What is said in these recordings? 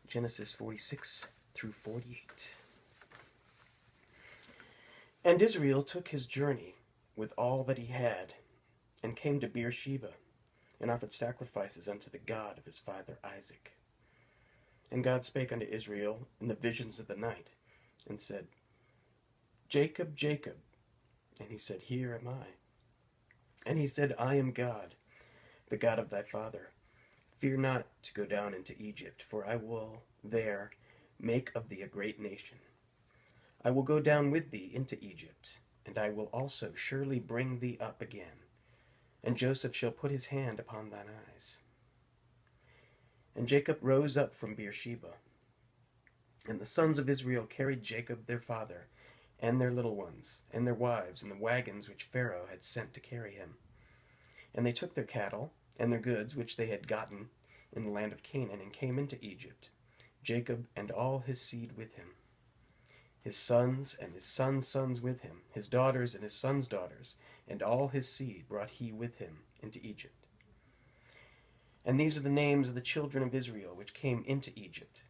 Genesis 46 through 48. And Israel took his journey with all that he had, and came to Beersheba, and offered sacrifices unto the God of his father Isaac. And God spake unto Israel in the visions of the night, and said, Jacob, Jacob. And he said, Here am I. And he said, I am God, the God of thy father. Fear not to go down into Egypt, for I will there make of thee a great nation. I will go down with thee into Egypt, and I will also surely bring thee up again. And Joseph shall put his hand upon thine eyes. And Jacob rose up from Beersheba. And the sons of Israel carried Jacob their father, and their little ones, and their wives, in the wagons which Pharaoh had sent to carry him. And they took their cattle, and their goods which they had gotten in the land of Canaan, and came into Egypt, Jacob and all his seed with him, his sons and his sons' sons with him, his daughters and his sons' daughters, and all his seed brought he with him into Egypt. And these are the names of the children of Israel which came into Egypt: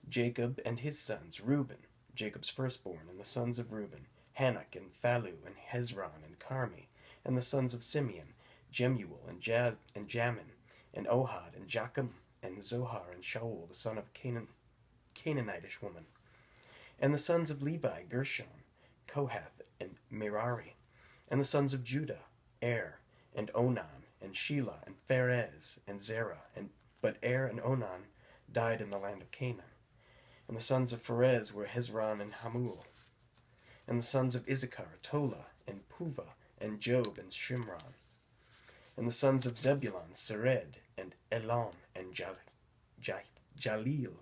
Jacob and his sons, Reuben, Jacob's firstborn, and the sons of Reuben, Hanok and Phalu and Hezron and Carmi, and the sons of Simeon, Jemuel and Jamin, and Ohad and Jacham, and Zohar and Shaul, the son of Canaanitish woman. And the sons of Levi, Gershon, Kohath, and Merari. And the sons of Judah, and Onan, and Shelah, and Pharez, and Zerah. But and Onan died in the land of Canaan. And the sons of Pharez were Hezron and Hamul. And the sons of Issachar, Tola, and Puvah, and Job, and Shimron. And the sons of Zebulun, Sered, and Elon, and Jaleel.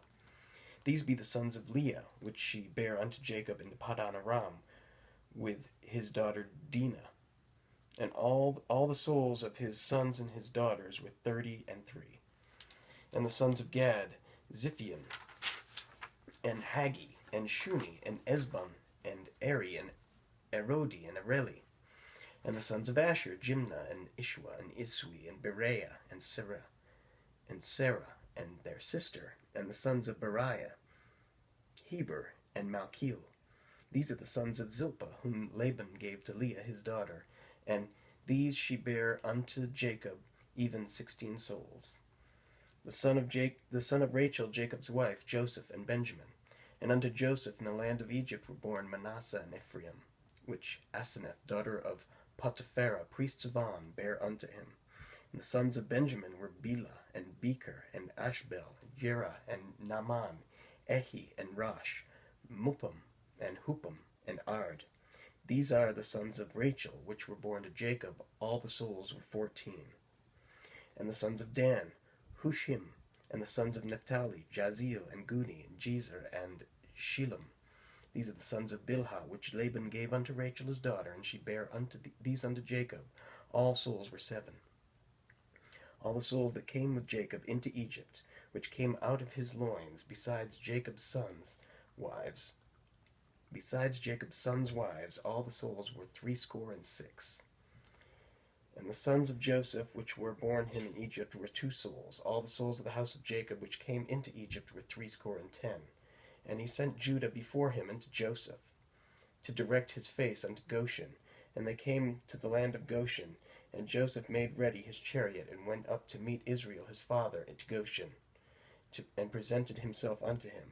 These be the sons of Leah, which she bare unto Jacob in Paddan Aram, with his daughter Dinah. And all the souls of his sons and his daughters were 33. And the sons of Gad, Ziphion, and Hagi, and Shuni, and Esbon, and Eri, and Erodi, and Areli. And the sons of Asher, Jimnah, and Ishwa, and Iswi, and Bereah, and Sarah, and their sister. And the sons of Beriah, Heber, and Malchiel. These are the sons of Zilpah, whom Laban gave to Leah his daughter, and these she bare unto Jacob, even 16 souls. The son of Rachel, Jacob's wife, Joseph and Benjamin. And unto Joseph in the land of Egypt were born Manasseh and Ephraim, which Asenath, daughter of Potipharah, priest of On, bare unto him. And the sons of Benjamin were Bela, and Becher, and Ashbel, and Jerah, and Naaman, Ehi, and Rosh, Muppim, and Huppim, and Ard. These are the sons of Rachel, which were born to Jacob. All the souls were 14. And the sons of Dan, Hushim. And the sons of Naphtali, Jazeel, and Guni, and Jezer, and Shilem. These are the sons of Bilhah, which Laban gave unto Rachel his daughter, and she bare these unto Jacob. All souls were 7. All the souls that came with Jacob into Egypt, which came out of his loins, besides Jacob's sons' wives, all the souls were 66. And the sons of Joseph, which were born him in Egypt, were 2 souls. All the souls of the house of Jacob, which came into Egypt, were 70. And he sent Judah before him into Joseph, to direct his face unto Goshen. And they came to the land of Goshen, and Joseph made ready his chariot, and went up to meet Israel his father into Goshen, and presented himself unto him.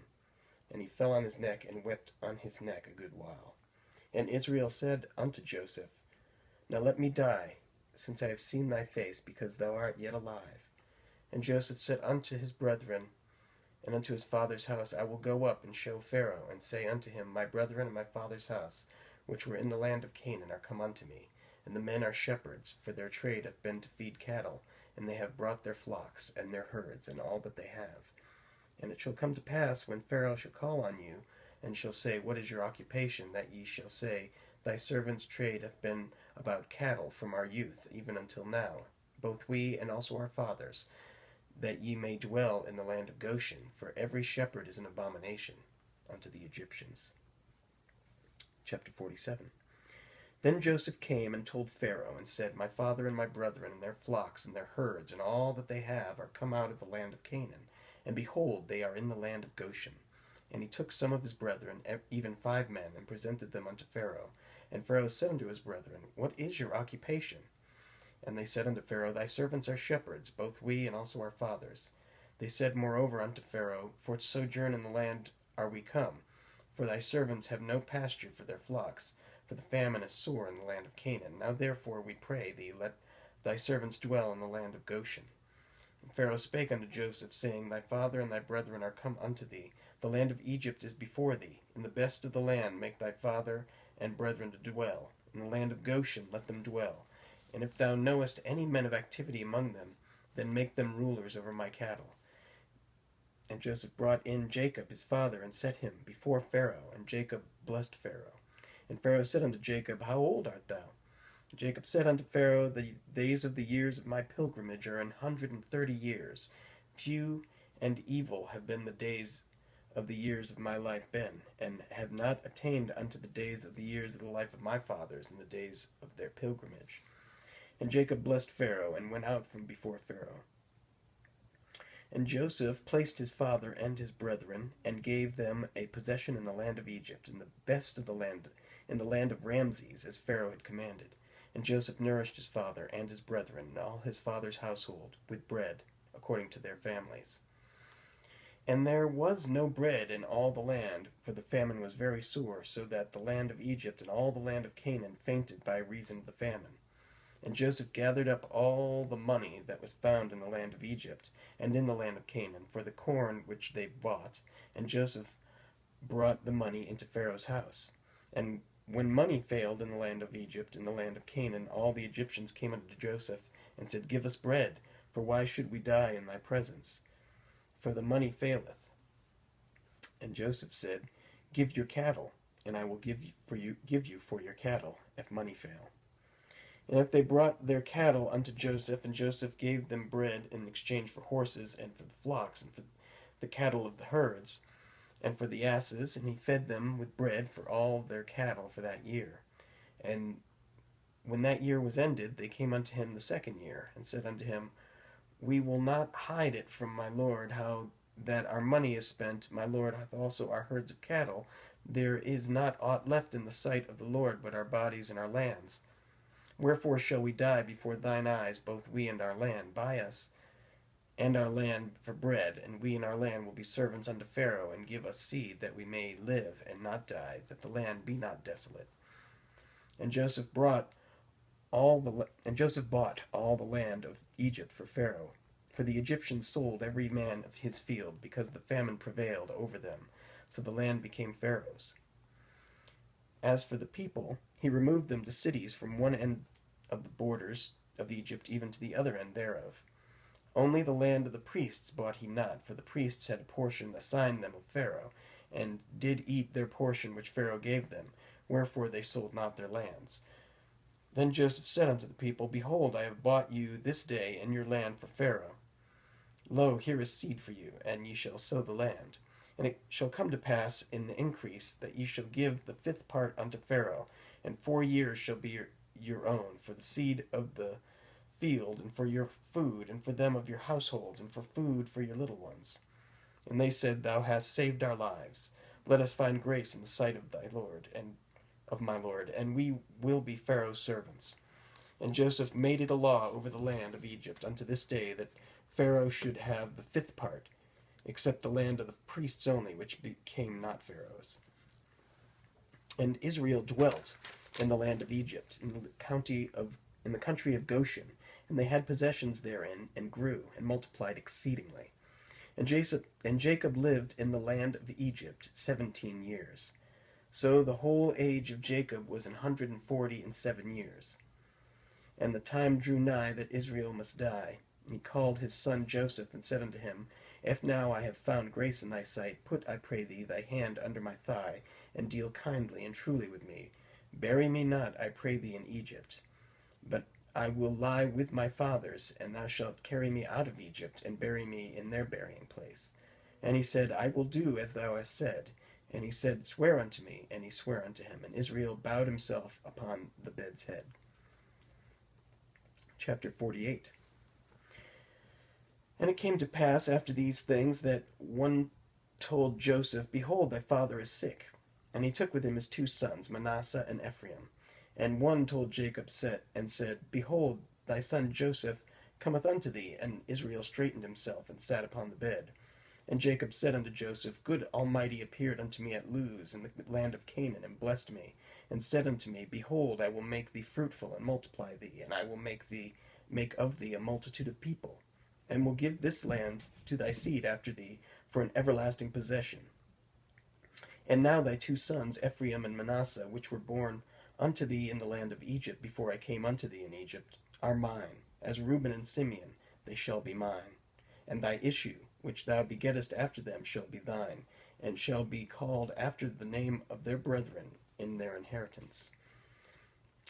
And he fell on his neck, and wept on his neck a good while. And Israel said unto Joseph, Now let me die, since I have seen thy face, because thou art yet alive. And Joseph said unto his brethren, and unto his father's house, I will go up and show Pharaoh, and say unto him, My brethren and my father's house, which were in the land of Canaan, are come unto me. And the men are shepherds, for their trade hath been to feed cattle, and they have brought their flocks, and their herds, and all that they have. And it shall come to pass, when Pharaoh shall call on you, and shall say, What is your occupation? That ye shall say, Thy servant's trade hath been about cattle from our youth, even until now, both we and also our fathers, that ye may dwell in the land of Goshen, for every shepherd is an abomination unto the Egyptians. Chapter 47. Then Joseph came and told Pharaoh, and said, My father and my brethren, and their flocks, and their herds, and all that they have, are come out of the land of Canaan, and behold, they are in the land of Goshen. And he took some of his brethren, even 5 men, and presented them unto Pharaoh. And Pharaoh said unto his brethren, What is your occupation? And they said unto Pharaoh, Thy servants are shepherds, both we and also our fathers. They said moreover unto Pharaoh, For to sojourn in the land are we come, for thy servants have no pasture for their flocks, for the famine is sore in the land of Canaan. Now therefore we pray thee, let thy servants dwell in the land of Goshen. And Pharaoh spake unto Joseph, saying, Thy father and thy brethren are come unto thee. The land of Egypt is before thee. In the best of the land make thy father and brethren to dwell. In the land of Goshen let them dwell. And if thou knowest any men of activity among them, then make them rulers over my cattle. And Joseph brought in Jacob his father, and set him before Pharaoh. And Jacob blessed Pharaoh. And Pharaoh said unto Jacob, How old art thou? And Jacob said unto Pharaoh, The days of the years of my pilgrimage are 130 years. Few and evil have been the days of the years of my life been, and have not attained unto the days of the years of the life of my fathers in the days of their pilgrimage. And Jacob blessed Pharaoh, and went out from before Pharaoh. And Joseph placed his father and his brethren, and gave them a possession in the land of Egypt, in the best of the land, in the land of Ramses, as Pharaoh had commanded. And Joseph nourished his father and his brethren, and all his father's household, with bread, according to their families. And there was no bread in all the land, for the famine was very sore, so that the land of Egypt and all the land of Canaan fainted by reason of the famine. And Joseph gathered up all the money that was found in the land of Egypt, and in the land of Canaan, for the corn which they bought. And Joseph brought the money into Pharaoh's house. And when money failed in the land of Egypt and the land of Canaan, all the Egyptians came unto Joseph, and said, Give us bread, for why should we die in thy presence? For the money faileth. And Joseph said, Give your cattle, and I will give you for your cattle, if money fail. And if they brought their cattle unto Joseph, and Joseph gave them bread in exchange for horses, and for the flocks, and for the cattle of the herds, and for the asses, and he fed them with bread for all their cattle for that year. And when that year was ended, they came unto him the 2nd year, and said unto him, We will not hide it from my lord, how that our money is spent. My lord hath also our herds of cattle. There is not aught left in the sight of the Lord but our bodies and our lands. Wherefore shall we die before thine eyes, both we and our land? Buy us and our land for bread, and we and our land will be servants unto Pharaoh, and give us seed, that we may live and not die, that the land be not desolate. And Joseph bought all the land of Egypt for Pharaoh. For the Egyptians sold every man of his field, because the famine prevailed over them, so the land became Pharaoh's. As for the people, he removed them to cities from one end of the borders of Egypt even to the other end thereof. Only the land of the priests bought he not, for the priests had a portion assigned them of Pharaoh, and did eat their portion which Pharaoh gave them, wherefore they sold not their lands. Then Joseph said unto the people, Behold, I have bought you this day and your land for Pharaoh. Lo, here is seed for you, and ye shall sow the land. And it shall come to pass in the increase that ye shall give the 5th part unto Pharaoh, and 4 years shall be your own, for the seed of the field, and for your food, and for them of your households, and for food for your little ones. And they said, Thou hast saved our lives. Let us find grace in the sight of thy Lord, and of my Lord, and we will be Pharaoh's servants. And Joseph made it a law over the land of Egypt unto this day, that Pharaoh should have the 5th part, except the land of the priests only, which became not Pharaoh's. And Israel dwelt in the land of Egypt, in the country of Goshen, and they had possessions therein, and grew, and multiplied exceedingly. And Jacob lived in the land of Egypt 17 years. So the whole age of Jacob was 147 years. And the time drew nigh that Israel must die. And he called his son Joseph, and said unto him, If now I have found grace in thy sight, put, I pray thee, thy hand under my thigh, and deal kindly and truly with me. Bury me not, I pray thee, in Egypt, but I will lie with my fathers, and thou shalt carry me out of Egypt, and bury me in their burying place. And he said, I will do as thou hast said. And he said, Swear unto me. And he sware unto him. And Israel bowed himself upon the bed's head. Chapter 48. And it came to pass after these things that one told Joseph, Behold, thy father is sick. And he took with him his 2 sons, Manasseh and Ephraim. And one told Jacob and said, Behold, thy son Joseph cometh unto thee. And Israel straightened himself and sat upon the bed. And Jacob said unto Joseph, Good Almighty appeared unto me at Luz in the land of Canaan, and blessed me, and said unto me, Behold, I will make thee fruitful, and multiply thee, and I will make of thee a multitude of people, and will give this land to thy seed after thee for an everlasting possession. And now thy 2 sons, Ephraim and Manasseh, which were born unto thee in the land of Egypt, before I came unto thee in Egypt, are mine. As Reuben and Simeon, they shall be mine. And thy issue, which thou begettest after them, shall be thine, and shall be called after the name of their brethren in their inheritance.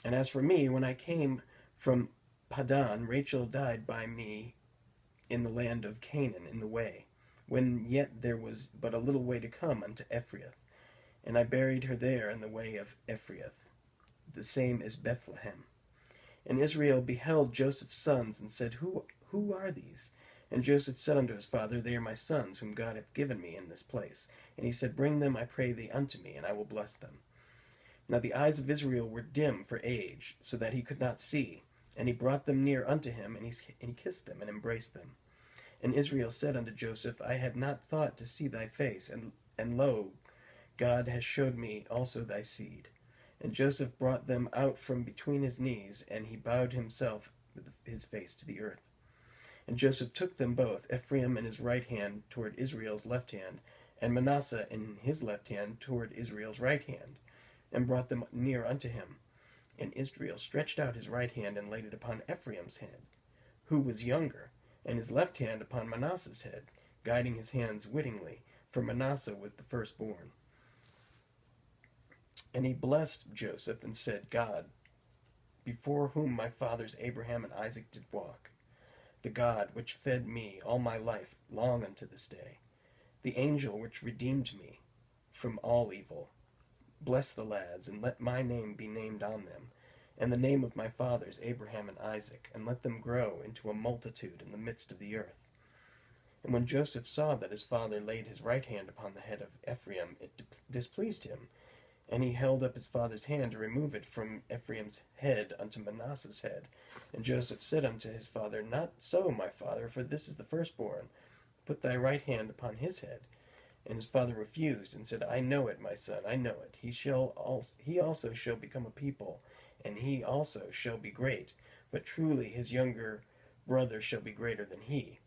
And as for me, when I came from Padan, Rachel died by me in the land of Canaan in the way, when yet there was but a little way to come unto Ephrath. And I buried her there in the way of Ephrath, the same is Bethlehem. And Israel beheld Joseph's sons, and said, Who are these? And Joseph said unto his father, They are my sons, whom God hath given me in this place. And he said, Bring them, I pray thee, unto me, and I will bless them. Now the eyes of Israel were dim for age, so that he could not see. And he brought them near unto him, and he kissed them, and embraced them. And Israel said unto Joseph, I had not thought to see thy face, and lo, God has showed me also thy seed. And Joseph brought them out from between his knees, and he bowed himself with his face to the earth. And Joseph took them both, Ephraim in his right hand toward Israel's left hand, and Manasseh in his left hand toward Israel's right hand, and brought them near unto him. And Israel stretched out his right hand and laid it upon Ephraim's head, who was younger, and his left hand upon Manasseh's head, guiding his hands wittingly, for Manasseh was the firstborn. And he blessed Joseph, and said, God, before whom my fathers Abraham and Isaac did walk, the God which fed me all my life long unto this day, the angel which redeemed me from all evil, bless the lads, and let my name be named on them, and the name of my fathers Abraham and Isaac, and let them grow into a multitude in the midst of the earth. And when Joseph saw that his father laid his right hand upon the head of Ephraim, it displeased him, and he held up his father's hand to remove it from Ephraim's head unto Manasseh's head. And Joseph said unto his father, Not so, my father, for this is the firstborn. Put thy right hand upon his head. And his father refused, and said, I know it, my son, I know it. He also shall become a people, and he also shall be great. But truly his younger brother shall be greater than he,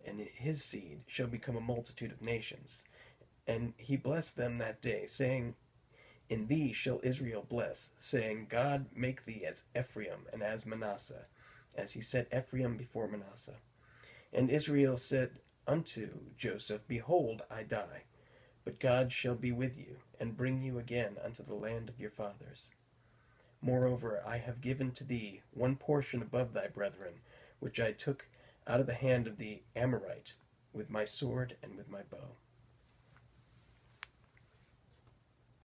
and his seed shall become a multitude of nations. And he blessed them that day, saying, In thee shall Israel bless, saying, God make thee as Ephraim and as Manasseh, as he set Ephraim before Manasseh. And Israel said unto Joseph, Behold, I die, but God shall be with you, and bring you again unto the land of your fathers. Moreover, I have given to thee one portion above thy brethren, which I took out of the hand of the Amorite, with my sword and with my bow.